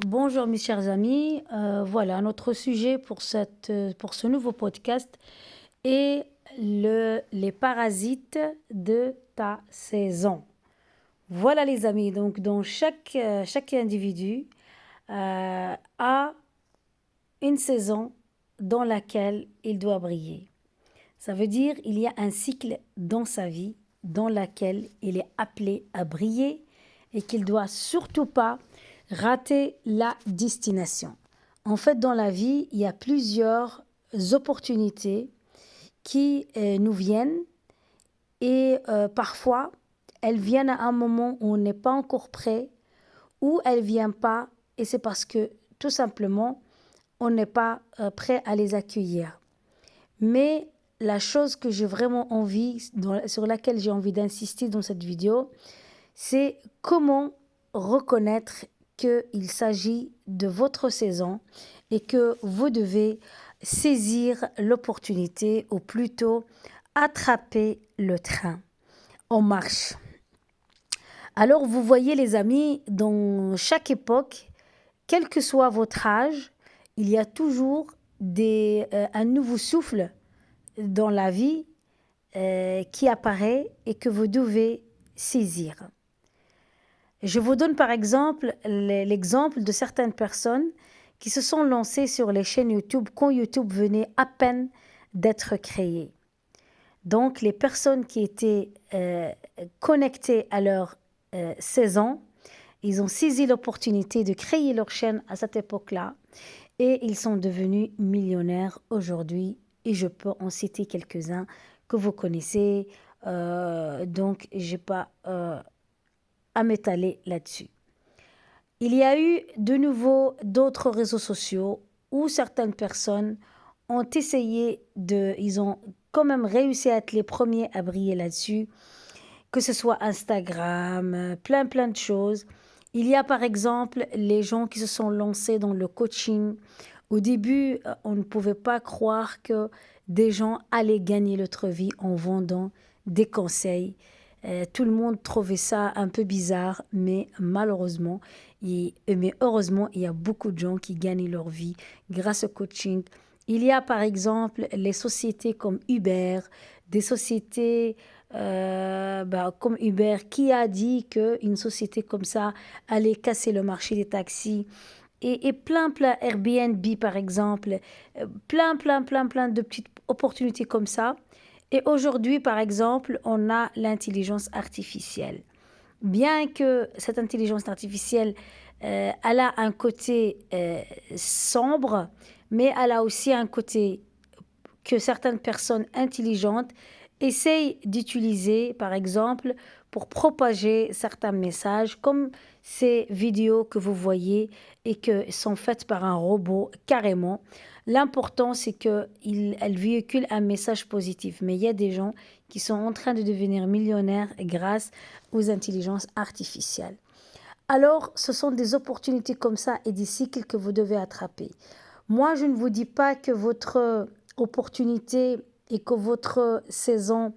Bonjour mes chers amis, voilà notre sujet pour ce nouveau podcast est les parasites de ta saison. Voilà les amis, donc dans chaque individu a une saison dans laquelle il doit briller. Ça veut dire il y a un cycle dans sa vie dans laquelle il est appelé à briller et qu'il doit surtout pas rater la destination. En fait, dans la vie, il y a plusieurs opportunités qui nous viennent et parfois, elles viennent à un moment où on n'est pas encore prêt ou elles ne viennent pas et c'est parce que tout simplement, on n'est pas prêt à les accueillir. Mais la chose que j'ai vraiment envie, sur laquelle j'ai envie d'insister dans cette vidéo, c'est comment reconnaître qu'il s'agit de votre saison et que vous devez saisir l'opportunité ou plutôt attraper le train en marche. Alors vous voyez les amis, dans chaque époque, quel que soit votre âge, il y a toujours un nouveau souffle dans la vie qui apparaît et que vous devez saisir. Je vous donne par exemple l'exemple de certaines personnes qui se sont lancées sur les chaînes YouTube quand YouTube venait à peine d'être créé. Donc les personnes qui étaient connectées à leur saison, ils ont saisi l'opportunité de créer leur chaîne à cette époque-là et ils sont devenus millionnaires aujourd'hui et je peux en citer quelques-uns que vous connaissez, donc je n'ai pas à m'étaler là-dessus. Il y a eu de nouveau d'autres réseaux sociaux où certaines personnes ont essayé ils ont quand même réussi à être les premiers à briller là-dessus, que ce soit Instagram, plein de choses. Il y a par exemple les gens qui se sont lancés dans le coaching. Au début, on ne pouvait pas croire que des gens allaient gagner leur vie en vendant des conseils. Tout le monde trouvait ça un peu bizarre, mais malheureusement, mais heureusement, il y a beaucoup de gens qui gagnent leur vie grâce au coaching. Il y a par exemple les sociétés comme Uber, des sociétés comme Uber qui a dit qu'une société comme ça allait casser le marché des taxis. Et plein, Airbnb par exemple, plein de petites opportunités comme ça. Et aujourd'hui, par exemple, on a l'intelligence artificielle. Bien que cette intelligence artificielle, elle a un côté sombre, mais elle a aussi un côté que certaines personnes intelligentes essayent d'utiliser, par exemple, pour propager certains messages, comme ces vidéos que vous voyez et que sont faites par un robot carrément. L'important, c'est qu'elle véhicule un message positif. Mais il y a des gens qui sont en train de devenir millionnaires grâce aux intelligences artificielles. Alors, ce sont des opportunités comme ça et des cycles que vous devez attraper. Moi, je ne vous dis pas que votre opportunité et que votre saison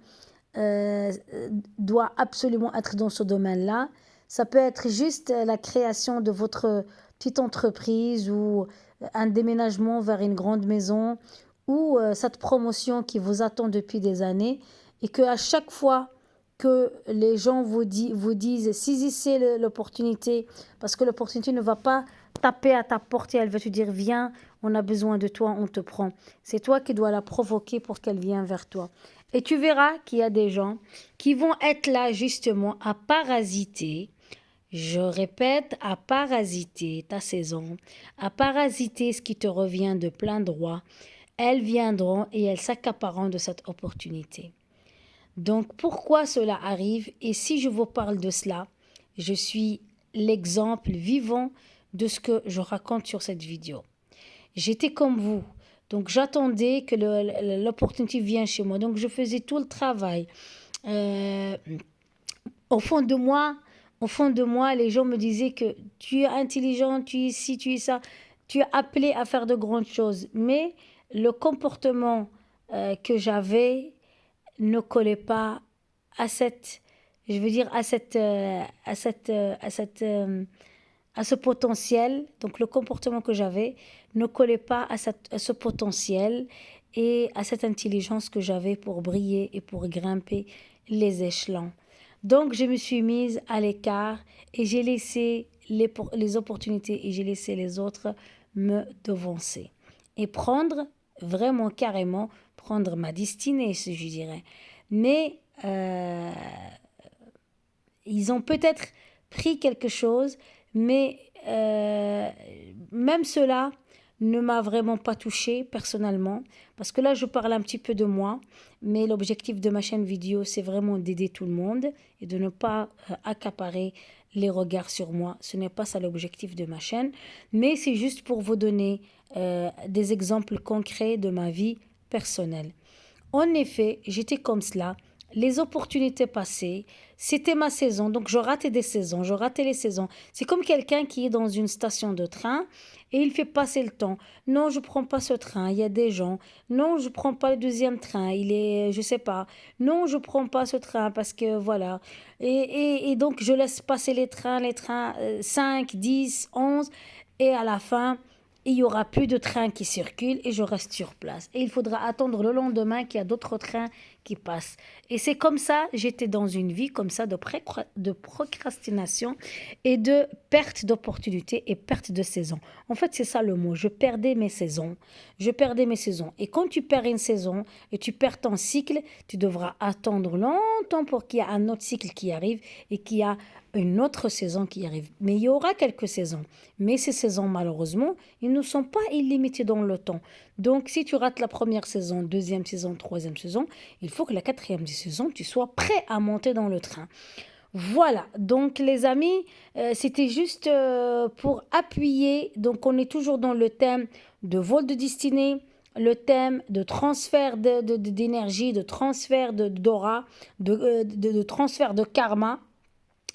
doit absolument être dans ce domaine-là. Ça peut être juste la création de votre petite entreprise ou un déménagement vers une grande maison ou cette promotion qui vous attend depuis des années et qu'à chaque fois que les gens vous disent saisissez l'opportunité parce que l'opportunité ne va pas taper à ta porte et elle va te dire viens, on a besoin de toi, on te prend. C'est toi qui dois la provoquer pour qu'elle vienne vers toi. Et tu verras qu'il y a des gens qui vont être là justement à parasiter, je répète, à parasiter ta saison, à parasiter ce qui te revient de plein droit. Elles viendront et elles s'accapareront de cette opportunité. Donc pourquoi cela arrive? Et si je vous parle de cela, je suis l'exemple vivant de ce que je raconte sur cette vidéo. J'étais comme vous. Donc j'attendais que l'opportunité vienne chez moi. Donc je faisais tout le travail. Euh, au fond de moi, les gens me disaient que tu es intelligent, tu es ci, tu es ça. Tu es appelé à faire de grandes choses. Mais le comportement que j'avais ne collait pas à cette, je veux dire, à cette à ce potentiel. Donc le comportement que j'avais ne collait pas à ce potentiel et à cette intelligence que j'avais pour briller et pour grimper les échelons. Donc je me suis mise à l'écart et j'ai laissé les opportunités et j'ai laissé les autres me devancer. Et prendre, vraiment carrément, prendre ma destinée, si je dirais. Mais ils ont peut-être pris quelque chose, mais même cela ne m'a vraiment pas touchée personnellement, parce que là, je parle un petit peu de moi, mais l'objectif de ma chaîne vidéo, c'est vraiment d'aider tout le monde et de ne pas accaparer les regards sur moi. Ce n'est pas ça l'objectif de ma chaîne, mais c'est juste pour vous donner des exemples concrets de ma vie personnelle. En effet, j'étais comme cela. Les opportunités passaient, c'était ma saison, donc je ratais des saisons, je ratais les saisons. C'est comme quelqu'un qui est dans une station de train et il fait passer le temps. Non, je prends pas ce train, il y a des gens. Non, je prends pas le deuxième train, il est, je sais pas. Non, je prends pas ce train parce que voilà. Et donc je laisse passer les trains 5, 10, 11 et à la fin, il y aura plus de trains qui circulent et je reste sur place. Et il faudra attendre le lendemain qu'il y a d'autres trains qui passent. Et c'est comme ça, j'étais dans une vie comme ça de procrastination et de perte d'opportunités et perte de saison. En fait, c'est ça le mot. Je perdais mes saisons. Je perdais mes saisons. Et quand tu perds une saison et tu perds ton cycle, tu devras attendre longtemps pour qu'il y ait un autre cycle qui arrive et qu'il y a une autre saison qui arrive. Mais il y aura quelques saisons. Mais ces saisons, malheureusement, ils ne sont pas illimités dans le temps. Donc, si tu rates la première saison, deuxième saison, troisième saison, il faut que la quatrième saison, tu sois prêt à monter dans le train. Voilà, donc les amis, c'était juste pour appuyer. Donc, on est toujours dans le thème de vol de destinée, le thème de transfert d'énergie, de transfert d'aura, de transfert de karma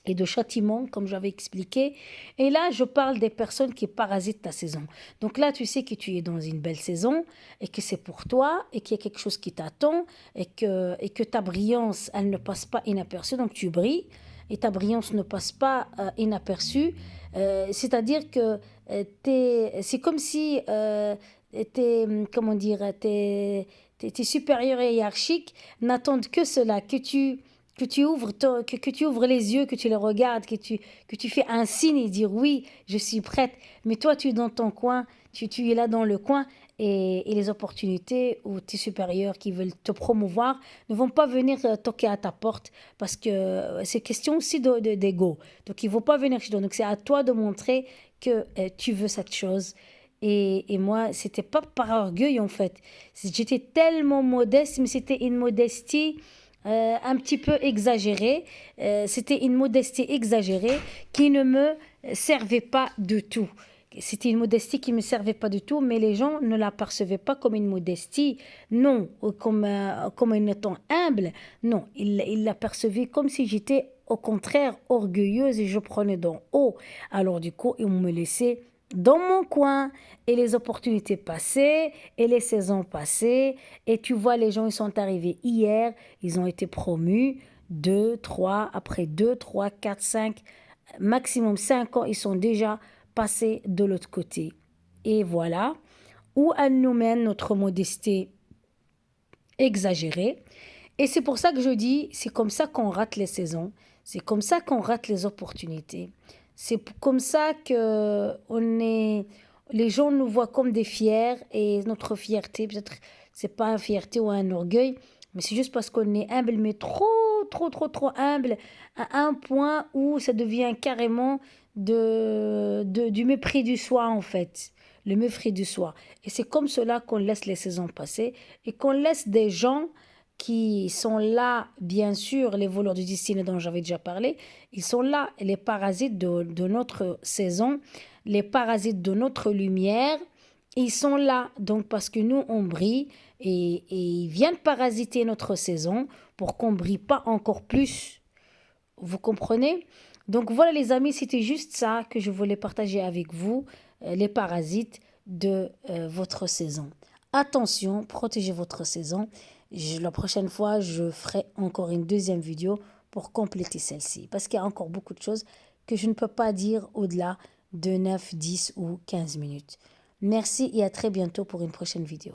et de châtiment, comme j'avais expliqué. Et là, je parle des personnes qui parasitent ta saison. Donc là, tu sais que tu es dans une belle saison et que c'est pour toi et qu'il y a quelque chose qui t'attend et que ta brillance, elle ne passe pas inaperçue. Donc tu brilles et ta brillance ne passe pas inaperçue. C'est-à-dire que c'est comme si comment dire, tes supérieurs hiérarchiques n'attendent que cela, que tu ouvres que tu ouvres les yeux, que tu les regardes, que tu fais un signe et dire oui, je suis prête. Mais toi, tu es dans ton coin, tu es là dans le coin et les opportunités ou tes supérieurs qui veulent te promouvoir ne vont pas venir toquer à ta porte parce que c'est question aussi d'ego. Donc, ils ne vont pas venir chez toi. Donc, c'est à toi de montrer que tu veux cette chose. Et moi, c'était pas par orgueil en fait. J'étais tellement modeste, mais c'était une modestie un petit peu exagérée. C'était une modestie exagérée qui ne me servait pas du tout. C'était une modestie qui ne me servait pas du tout, mais les gens ne la percevaient pas comme une modestie, non, ou comme une étant humble, non, ils la percevaient comme si j'étais au contraire orgueilleuse et je prenais d'en haut. Alors du coup, ils me laissaient dans mon coin et les opportunités passaient et les saisons passaient et tu vois les gens ils sont arrivés hier, ils ont été promus 2, 3, après 2, 3, 4, 5, maximum 5 ans, ils sont déjà passés de l'autre côté. Et voilà où elle nous mène notre modestie exagérée. Et c'est pour ça que je dis, c'est comme ça qu'on rate les saisons, c'est comme ça qu'on rate les opportunités. C'est comme ça que les gens nous voient comme des fiers et notre fierté, peut-être, c'est pas une fierté ou un orgueil, mais c'est juste parce qu'on est humble, mais trop, trop, trop, trop humble, à un point où ça devient carrément du mépris du soi, en fait. Le mépris du soi. Et c'est comme cela qu'on laisse les saisons passer et qu'on laisse des gens qui sont là, bien sûr, les voleurs du destin dont j'avais déjà parlé, ils sont là, les parasites de notre saison, les parasites de notre lumière, ils sont là, donc parce que nous, on brille et ils viennent parasiter notre saison pour qu'on ne brille pas encore plus. Vous comprenez? Donc voilà les amis, c'était juste ça que je voulais partager avec vous, les parasites de votre saison. Attention, protégez votre saison. La prochaine fois, je ferai encore une deuxième vidéo pour compléter celle-ci. Parce qu'il y a encore beaucoup de choses que je ne peux pas dire au-delà de 9, 10 ou 15 minutes. Merci et à très bientôt pour une prochaine vidéo.